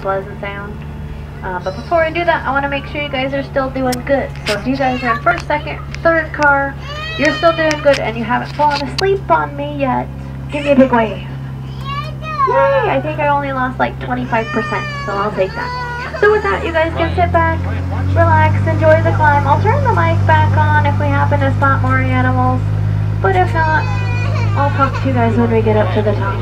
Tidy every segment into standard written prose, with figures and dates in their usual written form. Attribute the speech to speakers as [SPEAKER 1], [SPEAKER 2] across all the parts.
[SPEAKER 1] pleasant sound. But before I do that, I want to make sure you guys are still doing good. So if you guys are in first, second, third car, you're still doing good and you haven't fallen asleep on me yet, give me a big wave. Yay! I think I only lost like 25%, so I'll take that. So with that, you guys can sit back, relax, enjoy the climb. I'll turn the mic back on if we happen to spot more animals. But if not, I'll talk to you guys when we get up to the top.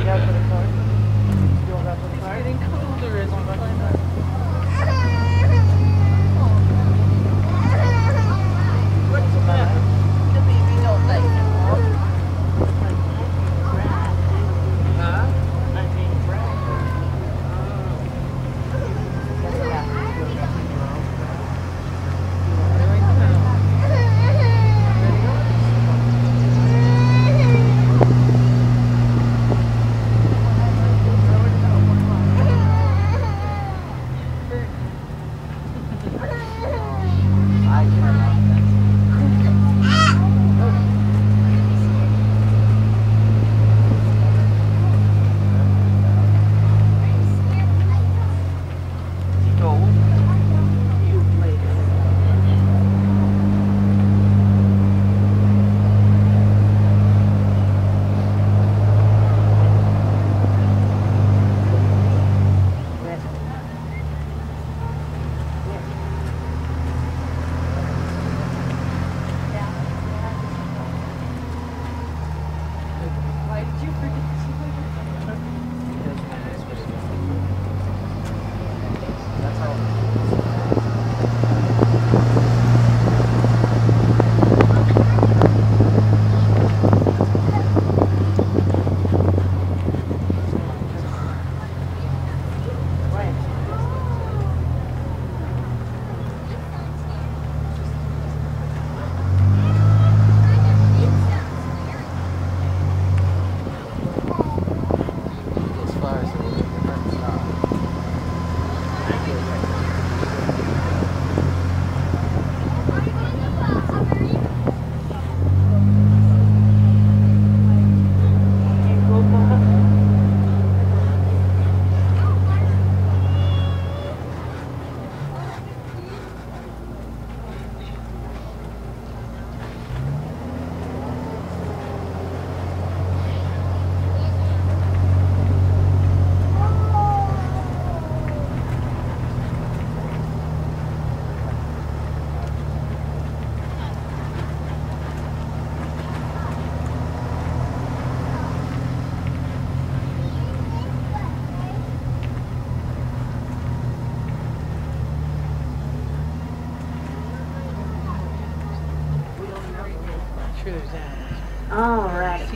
[SPEAKER 1] Alright,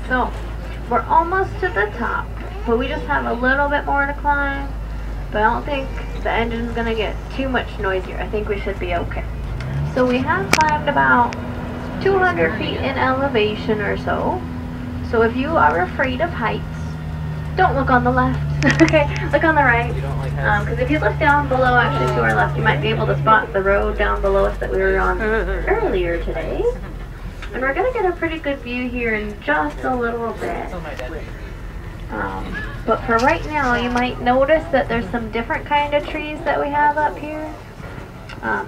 [SPEAKER 1] so we're almost to the top, but we just have a little bit more to climb. But I don't think the engine's gonna get too much noisier. I think we should be okay. So we have climbed about 200 feet in elevation or so. So if you are afraid of heights, don't look on the left. Okay, look on the right. Because if you look down below, actually to our left, you might be able to spot the road down below us that we were on earlier today. And we're going to get a pretty good view here in just a little bit. But for right now, you might notice that there's some different kind of trees that we have up here.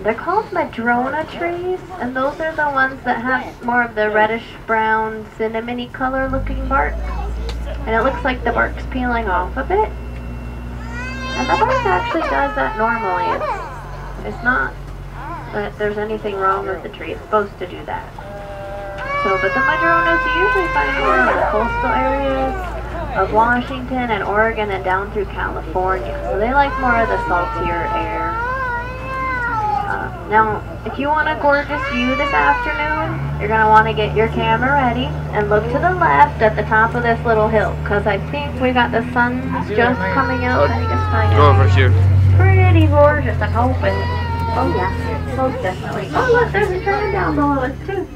[SPEAKER 1] They're called madrona trees, and those are the ones that have more of the reddish-brown, cinnamony color looking bark. And it looks like the bark's peeling off a bit. And the bark actually does that normally. It's not that there's anything wrong with the tree. It's supposed to do that. So, but the madronas you usually find more in the coastal areas of Washington and Oregon and down through California. So they like more of the saltier air. Now, if you want a gorgeous view this afternoon, you're going to want to get your camera ready and look to the left at the top of this little hill, because I think we got the sun just coming out. I think it's kind
[SPEAKER 2] go over here.
[SPEAKER 1] Pretty gorgeous, I'm hoping. Oh yeah, most definitely. Oh look, there's a tram down below us too.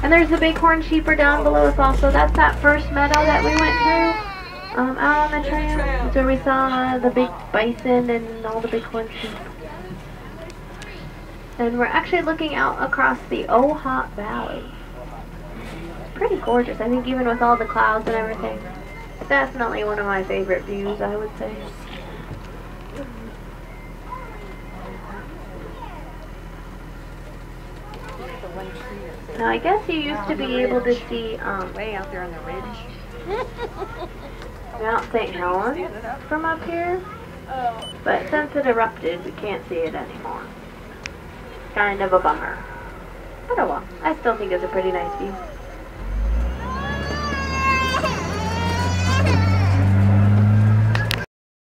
[SPEAKER 1] And there's the bighorn sheeper down below us also. That's that first meadow that we went through. Out on the tram. That's where we saw the big bison and all the bighorn sheep. And we're actually looking out across the Ohio Valley. It's pretty gorgeous, I think, even with all the clouds and everything. Definitely one of my favorite views, I would say. Now I guess you used to be able to see
[SPEAKER 2] way out there on the ridge.
[SPEAKER 1] Mount St. Helens from up here, but since it erupted, we can't see it anymore. Kind of a bummer. But oh well, I still think it's a pretty nice view.